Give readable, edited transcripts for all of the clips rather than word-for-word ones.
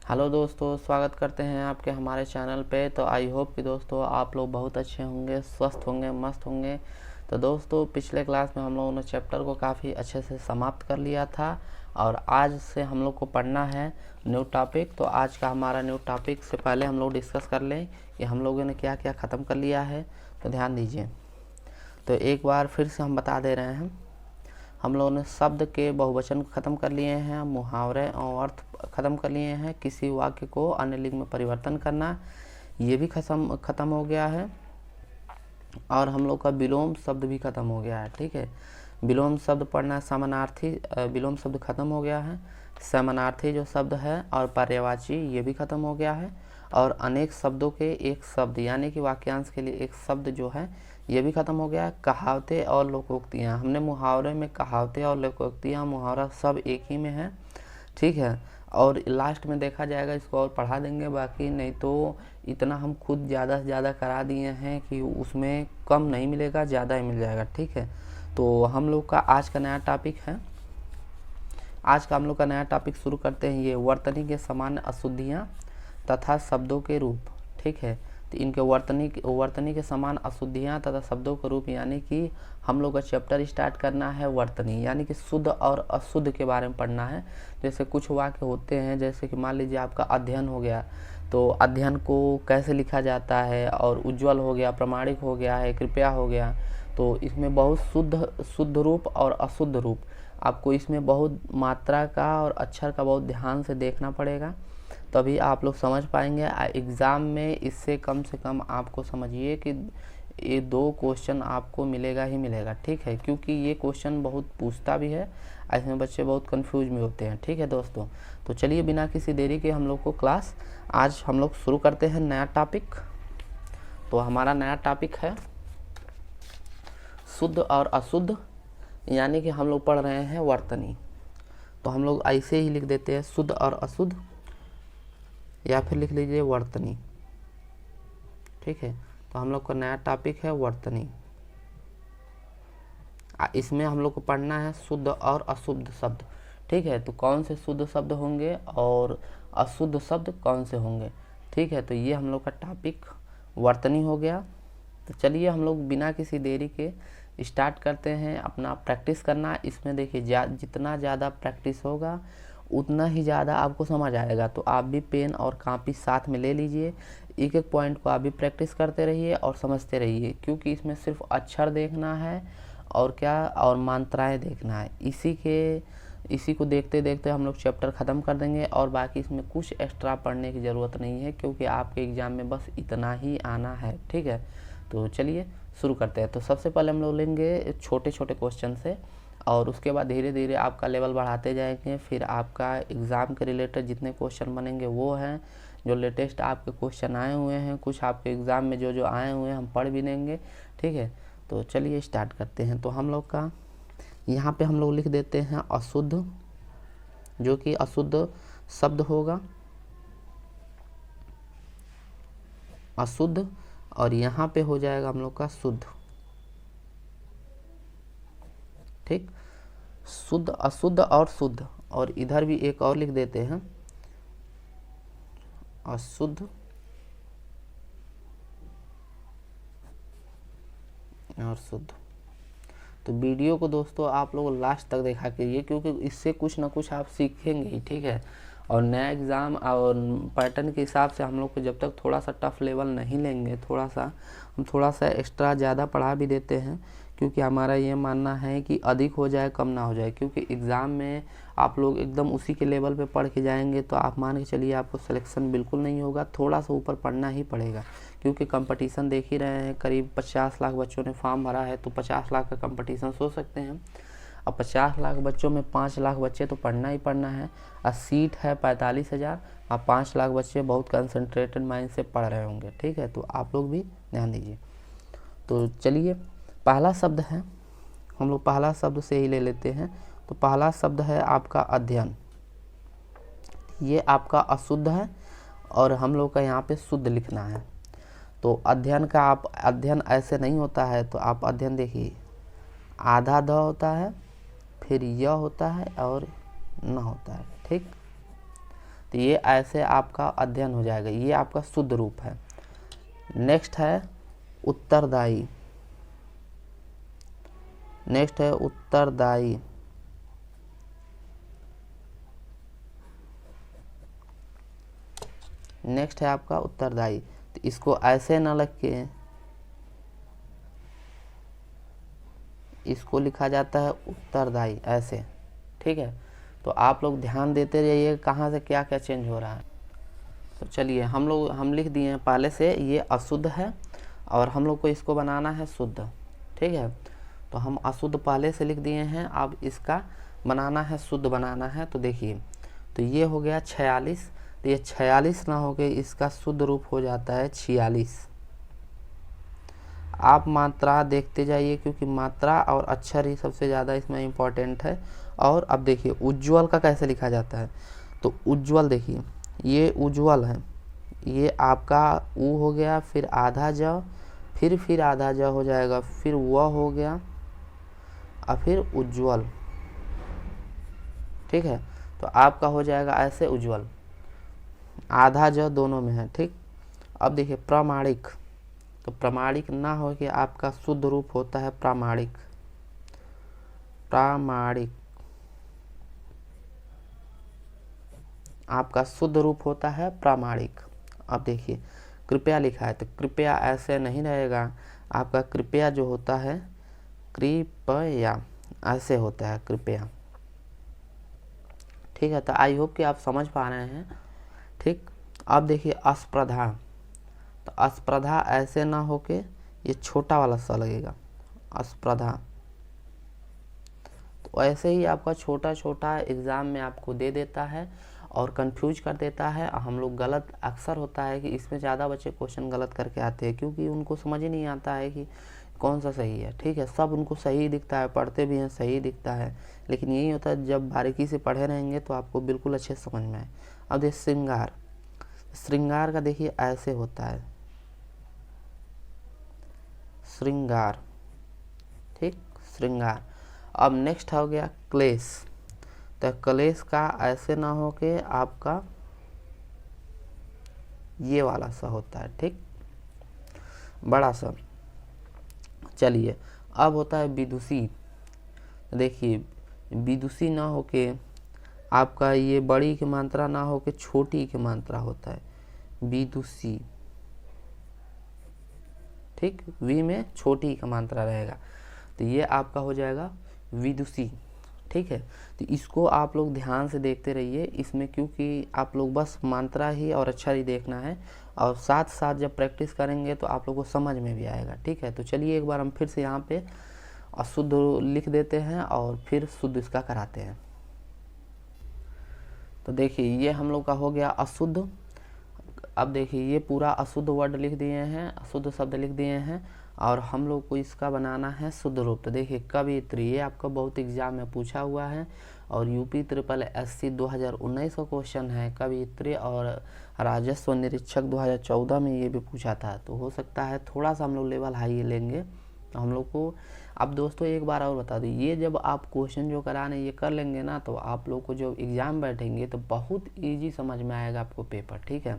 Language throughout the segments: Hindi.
हेलो दोस्तों, स्वागत करते हैं आपके हमारे चैनल पे। तो आई होप कि दोस्तों आप लोग बहुत अच्छे होंगे, स्वस्थ होंगे, मस्त होंगे। तो दोस्तों पिछले क्लास में हम लोगों ने चैप्टर को काफ़ी अच्छे से समाप्त कर लिया था और आज से हम लोग को पढ़ना है न्यू टॉपिक। तो आज का हमारा न्यू टॉपिक से पहले हम लोग डिस्कस कर लें कि हम लोगों ने क्या क्या ख़त्म कर लिया है। तो ध्यान दीजिए। तो एक बार फिर से हम बता दे रहे हैं, हम लोगों ने शब्द के बहुवचन को ख़त्म कर लिए हैं, मुहावरे और अर्थ ख़त्म कर लिए हैं, किसी वाक्य को अन्य लिंग में परिवर्तन करना ये भी ख़त्म हो गया है और हम लोग का विलोम शब्द भी ख़त्म हो गया है। ठीक है, विलोम शब्द पढ़ना, समानार्थी विलोम शब्द ख़त्म हो गया है, समानार्थी जो शब्द है और पर्यायवाची ये भी ख़त्म हो गया है और अनेक शब्दों के एक शब्द यानी कि वाक्यांश के लिए एक शब्द जो है ये भी ख़त्म हो गया है। कहावतें और लोकोक्तियाँ, हमने मुहावरे में कहावतें और लोकोक्तियाँ मुहावरा सब एक ही में है। ठीक है, और लास्ट में देखा जाएगा, इसको और पढ़ा देंगे, बाकी नहीं तो इतना हम खुद ज़्यादा से ज़्यादा करा दिए हैं कि उसमें कम नहीं मिलेगा, ज़्यादा ही मिल जाएगा। ठीक है, तो हम लोग का आज का नया टॉपिक है, आज का हम लोग का नया टॉपिक शुरू करते हैं। ये वर्तनी के सामान्य अशुद्धियाँ तथा शब्दों के रूप। ठीक है, तो इनके वर्तनी के समान अशुद्धियाँ तथा शब्दों के रूप, यानी कि हम लोग का चैप्टर स्टार्ट करना है वर्तनी, यानी कि शुद्ध और अशुद्ध के बारे में पढ़ना है। जैसे कुछ वाक्य होते हैं, जैसे कि मान लीजिए आपका अध्ययन हो गया, तो अध्ययन को कैसे लिखा जाता है, और उज्ज्वल हो गया, प्रमाणिक हो गया है, कृपया हो गया। तो इसमें बहुत शुद्ध रूप और अशुद्ध रूप, आपको इसमें बहुत मात्रा का और अक्षर का बहुत ध्यान से देखना पड़ेगा, तभी आप लोग समझ पाएंगे। एग्ज़ाम में इससे कम से कम आपको समझिए कि ये 2 क्वेश्चन आपको मिलेगा ही मिलेगा। ठीक है, क्योंकि ये क्वेश्चन बहुत पूछता भी है, ऐसे में बच्चे बहुत कंफ्यूज में होते हैं। ठीक है दोस्तों, तो चलिए बिना किसी देरी के हम लोग को क्लास आज हम लोग शुरू करते हैं नया टॉपिक। तो हमारा नया टॉपिक है शुद्ध और अशुद्ध, यानी कि हम लोग पढ़ रहे हैं वर्तनी। तो हम लोग ऐसे ही लिख देते हैं शुद्ध और अशुद्ध, या फिर लिख लीजिए वर्तनी। ठीक है, तो हम लोग का नया टॉपिक है वर्तनी। इसमें हम लोग को पढ़ना है शुद्ध और अशुद्ध शब्द। ठीक है, तो कौन से शुद्ध शब्द होंगे और अशुद्ध शब्द कौन से होंगे। ठीक है, तो ये हम लोग का टॉपिक वर्तनी हो गया। तो चलिए हम लोग बिना किसी देरी के स्टार्ट करते हैं अपना प्रैक्टिस करना। इसमें देखिए जितना ज़्यादा प्रैक्टिस होगा उतना ही ज़्यादा आपको समझ आएगा। तो आप भी पेन और कॉपी साथ में ले लीजिए, एक एक पॉइंट को आप भी प्रैक्टिस करते रहिए और समझते रहिए, क्योंकि इसमें सिर्फ अक्षर देखना है और क्या, और मात्राएं देखना है। इसी को देखते देखते हम लोग चैप्टर ख़त्म कर देंगे और बाकी इसमें कुछ एक्स्ट्रा पढ़ने की ज़रूरत नहीं है, क्योंकि आपके एग्ज़ाम में बस इतना ही आना है। ठीक है, तो चलिए शुरू करते हैं। तो सबसे पहले हम लोग लेंगे छोटे छोटे क्वेश्चन से, और उसके बाद धीरे धीरे आपका लेवल बढ़ाते जाएंगे। फिर आपका एग्ज़ाम के रिलेटेड जितने क्वेश्चन बनेंगे वो हैं जो लेटेस्ट आपके क्वेश्चन आए हुए हैं, कुछ आपके एग्ज़ाम में जो जो आए हुए हैं हम पढ़ भी लेंगे। ठीक है, तो चलिए स्टार्ट करते हैं। तो हम लोग का यहाँ पे हम लोग लिख देते हैं अशुद्ध, जो कि अशुद्ध शब्द होगा, अशुद्ध, और यहाँ पे हो जाएगा हम लोग का शुद्ध। ठीक, शुद्ध, अशुद्ध और शुद्ध, और इधर भी एक और लिख देते हैं अशुद्ध और शुद्ध। तो वीडियो को दोस्तों आप लोग लास्ट तक देखा करिए, क्योंकि इससे कुछ ना कुछ आप सीखेंगे ही। ठीक है, और नया एग्ज़ाम और पैटर्न के हिसाब से हम लोग को जब तक थोड़ा सा टफ लेवल नहीं लेंगे, हम थोड़ा सा एक्स्ट्रा ज़्यादा पढ़ा भी देते हैं, क्योंकि हमारा ये मानना है कि अधिक हो जाए कम ना हो जाए। क्योंकि एग्ज़ाम में आप लोग एकदम उसी के लेवल पे पढ़ के जाएंगे तो आप मान के चलिए आपको सिलेक्शन बिल्कुल नहीं होगा, थोड़ा सा ऊपर पढ़ना ही पड़ेगा। क्योंकि कंपटीशन देख ही रहे हैं, करीब 50 लाख बच्चों ने फॉर्म भरा है, तो 50 लाख का कंपटीशन सोच सकते हैं। अब 50 लाख बच्चों में 5 लाख बच्चे तो पढ़ना ही पढ़ना है, और सीट है 45,000, और 5 लाख बच्चे बहुत कंसंट्रेटेड माइंड से पढ़ रहे होंगे। ठीक है, तो आप लोग भी ध्यान दीजिए। तो चलिए पहला शब्द है, हम लोग पहला शब्द से ही ले लेते हैं। तो पहला शब्द है आपका अध्ययन। ये आपका अशुद्ध है और हम लोग का यहाँ पे शुद्ध लिखना है। तो अध्ययन का आप अध्ययन ऐसे नहीं होता है, तो आप अध्ययन देखिए, आधा ध होता है, फिर य होता है और न होता है। ठीक, तो ये ऐसे आपका अध्ययन हो जाएगा, ये आपका शुद्ध रूप है। नेक्स्ट है उत्तरदायी। नेक्स्ट है उत्तरदायी। नेक्स्ट है आपका उत्तरदायी। तो इसको ऐसे ना लिख के इसको लिखा जाता है उत्तरदायी, ऐसे। ठीक है, तो आप लोग ध्यान देते रहिए कहाँ से क्या क्या चेंज हो रहा है। तो चलिए हम लिख दिए हैं पहले से, ये अशुद्ध है और हम लोग को इसको बनाना है शुद्ध। ठीक है, तो हम अशुद्ध पहले से लिख दिए हैं, अब इसका बनाना है शुद्ध बनाना है। तो देखिए, तो ये हो गया 46, तो ये 46 ना हो के इसका शुद्ध रूप हो जाता है 46। आप मात्रा देखते जाइए, क्योंकि मात्रा और अक्षर ही सबसे ज़्यादा इसमें इम्पोर्टेंट है। और अब देखिए उज्ज्वल का कैसे लिखा जाता है। तो उज्ज्वल देखिए, ये उज्ज्वल है, ये आपका उ हो गया, फिर आधा ज, फिर आधा ज हो जाएगा, फिर व हो गया और फिर उज्ज्वल। ठीक है, तो आपका हो जाएगा ऐसे उज्ज्वल, आधा ज दोनों में है। ठीक, अब देखिए प्रामाणिक। तो प्रामाणिक ना हो कि आपका शुद्ध रूप होता है प्रामाणिक। प्रामाणिक आपका शुद्ध रूप होता है प्रामाणिक। अब देखिए कृपया लिखा है, तो कृपया ऐसे नहीं रहेगा, आपका कृपया जो होता है कृपया ऐसे होता है कृपया। ठीक है, तो आई होप कि आप समझ पा रहे हैं। ठीक, अब देखिए अस्पर्धा। तो अस्पर्धा ऐसे ना होके ये छोटा वाला सा लगेगा, अस्पर्धा। तो ऐसे ही आपका छोटा छोटा एग्ज़ाम में आपको दे देता है और कंफ्यूज कर देता है। हम लोग गलत अक्सर होता है कि इसमें ज़्यादा बच्चे क्वेश्चन गलत करके आते हैं, क्योंकि उनको समझ ही नहीं आता है कि कौन सा सही है। ठीक है, सब उनको सही दिखता है, पढ़ते भी हैं सही दिखता है, लेकिन यही होता है जब बारीकी से पढ़े रहेंगे तो आपको बिल्कुल अच्छे से समझ में आए। अब देखिए श्रृंगार। श्रृंगार का देखिए ऐसे होता है श्रृंगार। ठीक, श्रृंगार। अब नेक्स्ट हो गया क्लेश। तो क्लेश का ऐसे ना हो के आपका ये वाला सा होता है। ठीक, बड़ा सा। चलिए, अब होता है विदुषी। देखिए विदुषी ना हो के आपका ये बड़ी की मात्रा ना हो के छोटी की मात्रा होता है विदुषी। ठीक, वी में छोटी का मात्रा रहेगा, तो ये आपका हो जाएगा विदुषी। ठीक है, तो इसको आप लोग ध्यान से देखते रहिए इसमें, क्योंकि आप लोग बस मात्रा ही और अक्षर ही देखना है, और साथ साथ जब प्रैक्टिस करेंगे तो आप लोग को समझ में भी आएगा। ठीक है, तो चलिए एक बार हम फिर से यहाँ पे अशुद्ध लिख देते हैं और फिर शुद्ध इसका कराते हैं। तो देखिए ये हम लोग का हो गया अशुद्ध। अब देखिए ये पूरा अशुद्ध वर्ड लिख दिए हैं, अशुद्ध शब्द लिख दिए हैं, और हम लोग को इसका बनाना है शुद्ध रूप। तो देखिए कवियत्री, ये आपका बहुत एग्जाम में पूछा हुआ है और यूपी SSSC 2019 का क्वेश्चन है कवियत्री, और राजस्व निरीक्षक 2014 में ये भी पूछा था। तो हो सकता है थोड़ा सा हम लोग लेवल हाई लेंगे तो हम लोग को। अब दोस्तों एक बार और बता दूँ, ये जब आप क्वेश्चन जो कराने ये कर लेंगे ना, तो आप लोग को जो एग्ज़ाम बैठेंगे तो बहुत ईजी समझ में आएगा आपको पेपर। ठीक है,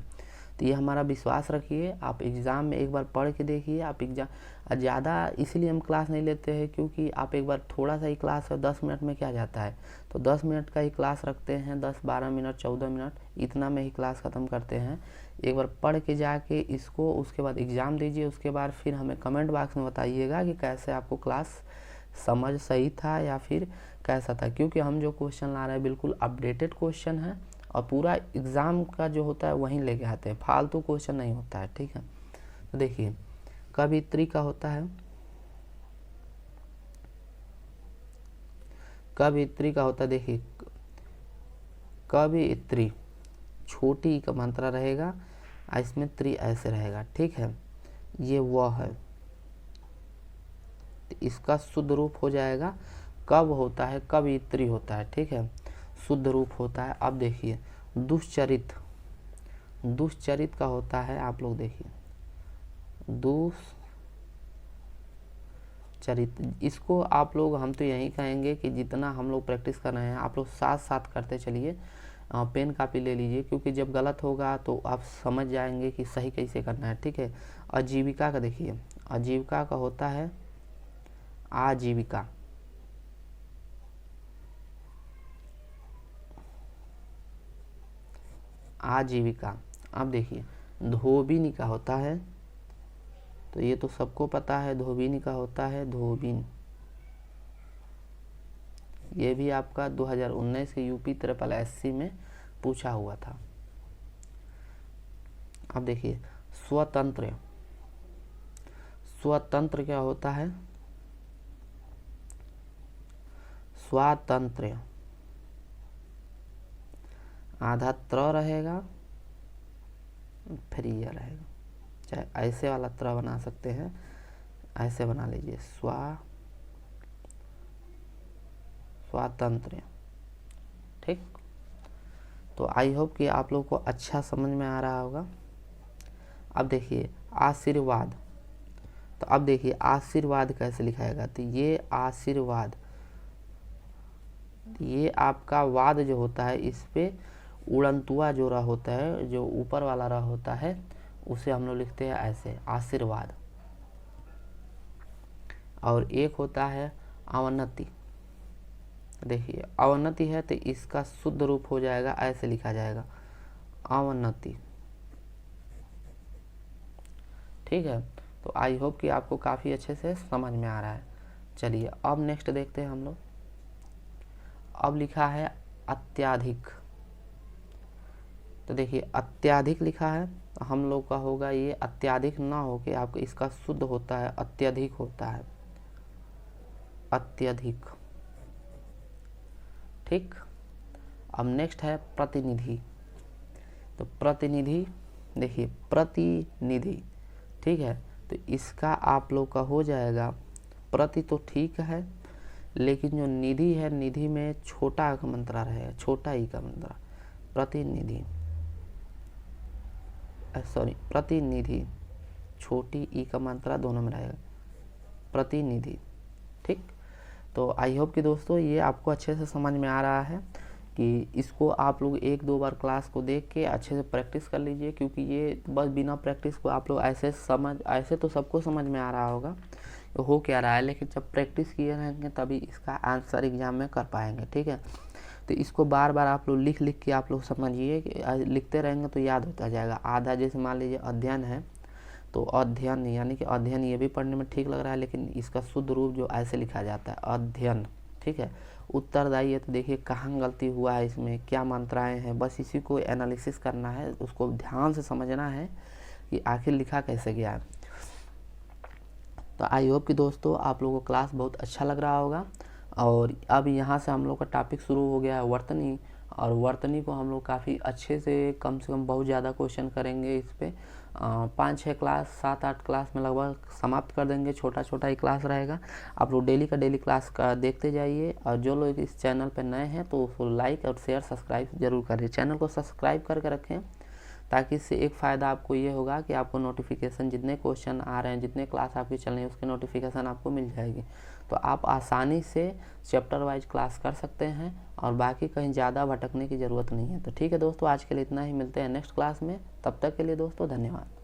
तो ये हमारा विश्वास रखिए, आप एग्ज़ाम में एक बार पढ़ के देखिए। आप एग्ज़ाम ज़्यादा इसलिए हम क्लास नहीं लेते हैं, क्योंकि आप एक बार थोड़ा सा ही क्लास है, 10 मिनट में क्या जाता है, तो 10 मिनट का ही क्लास रखते हैं, 10-12 मिनट 14 मिनट इतना में ही क्लास ख़त्म करते हैं। एक बार पढ़ के जाके इसको उसके बाद एग्ज़ाम दीजिए, उसके बाद फिर हमें कमेंट बॉक्स में बताइएगा कि कैसे आपको क्लास समझ सही था या फिर कैसा था, क्योंकि हम जो क्वेश्चन ला रहे हैं बिल्कुल अपडेटेड क्वेश्चन है और पूरा एग्ज़ाम का जो होता है वहीं लेके आते हैं, फालतू क्वेश्चन नहीं होता है। ठीक है, तो देखिए कवियत्री का होता है, कवियत्री का होता है, देखिए कवियत्री छोटी का मात्रा रहेगा, इसमें त्री ऐसे रहेगा। ठीक है, ये वह है, तो इसका शुद्ध रूप हो जाएगा कब होता है, कवियत्री होता है। ठीक है, शुद्ध रूप होता है। अब देखिए दुश्चरित, दुश्चरित का होता है, आप लोग देखिए दुश्चरित। इसको आप लोग, हम तो यही कहेंगे कि जितना हम लोग प्रैक्टिस कर रहे हैं आप लोग साथ साथ करते चलिए, पेन कापी ले लीजिए, क्योंकि जब गलत होगा तो आप समझ जाएंगे कि सही कैसे करना है। ठीक है, आजीविका का देखिए, आजीविका का होता है आजीविका, आजीविका। अब देखिए धोबिनी का होता है, तो ये तो सबको पता है, धोबिनी का होता है धोबिन। ये भी आपका 2019 के यूपी SSSC में पूछा हुआ था। अब देखिए स्वतंत्र, स्वतंत्र क्या होता है, स्वातंत्र्य, आधा त्र रहेगा फिर ये रहेगा, चाहे ऐसे वाला त्र बना सकते हैं, ऐसे बना लीजिए स्वातंत्र्य। ठीक, तो आई होप कि आप लोग को अच्छा समझ में आ रहा होगा। अब देखिए आशीर्वाद, तो अब देखिए आशीर्वाद कैसे लिखाएगा, तो ये आशीर्वाद, ये आपका वाद जो होता है इस पे उड़नतुआ जो रहा होता है, जो ऊपर वाला रहा होता है, उसे हम लोग लिखते हैं ऐसे आशीर्वाद। और एक होता है अवनति, देखिए अवनति है तो इसका शुद्ध रूप हो जाएगा, ऐसे लिखा जाएगा अवनति। ठीक है, तो आई होप कि आपको काफ़ी अच्छे से समझ में आ रहा है। चलिए अब नेक्स्ट देखते हैं हम लोग। अब लिखा है अत्याधिक, तो देखिए अत्याधिक लिखा है, तो हम लोग का होगा ये अत्याधिक ना हो के आपको इसका शुद्ध होता है अत्यधिक होता है, अत्यधिक। ठीक, अब नेक्स्ट है प्रतिनिधि, तो प्रतिनिधि देखिए प्रतिनिधि। ठीक है, तो इसका आप लोग का हो जाएगा, प्रति तो ठीक है, लेकिन जो निधि है, निधि में छोटा का मंत्रा रहेगा, छोटा ई का मंत्रा, प्रतिनिधि, सॉरी प्रतिनिधि, छोटी ई का मात्रा दोनों में रहेगा, प्रतिनिधि। ठीक, तो आई होप कि दोस्तों ये आपको अच्छे से समझ में आ रहा है कि इसको आप लोग 1-2 बार क्लास को देख के अच्छे से प्रैक्टिस कर लीजिए, क्योंकि ये बस बिना प्रैक्टिस को आप लोग ऐसे तो सबको समझ में आ रहा होगा तो हो क्या रहा है, लेकिन जब प्रैक्टिस किए रहेंगे तभी इसका आंसर एग्जाम में कर पाएंगे। ठीक है, तो इसको बार बार आप लोग लिख लिख के आप लोग समझिए, कि लिखते रहेंगे तो याद होता जाएगा। आधा जैसे मान लीजिए अध्ययन है, तो अध्ययन यानी कि अध्ययन ये भी पढ़ने में ठीक लग रहा है, लेकिन इसका शुद्ध रूप जो ऐसे लिखा जाता है अध्ययन। ठीक है, उत्तरदायी है, तो देखिए कहाँ गलती हुआ है, इसमें क्या मात्राएं हैं, बस इसी को एनालिसिस करना है, उसको ध्यान से समझना है कि आखिर लिखा कैसे गया है। तो आई होप कि दोस्तों आप लोगों को क्लास बहुत अच्छा लग रहा होगा। और अब यहाँ से हम लोग का टॉपिक शुरू हो गया है वर्तनी, और वर्तनी को हम लोग काफ़ी अच्छे से कम बहुत ज़्यादा क्वेश्चन करेंगे इस पर। 5-6 क्लास 7-8 क्लास में लगभग समाप्त कर देंगे, छोटा छोटा ही क्लास रहेगा। आप लोग डेली का डेली क्लास का देखते जाइए, और जो लोग इस चैनल पर नए हैं तो उसको लाइक और शेयर सब्सक्राइब जरूर करें, चैनल को सब्सक्राइब करके रखें, ताकि इससे एक फ़ायदा आपको ये होगा कि आपको नोटिफिकेशन जितने क्वेश्चन आ रहे हैं, जितने क्लास आपकी चल रही है, उसकी नोटिफिकेशन आपको मिल जाएगी। तो आप आसानी से चैप्टर वाइज क्लास कर सकते हैं, और बाकी कहीं ज़्यादा भटकने की ज़रूरत नहीं है। तो ठीक है दोस्तों, आज के लिए इतना ही, मिलते हैं नेक्स्ट क्लास में, तब तक के लिए दोस्तों धन्यवाद।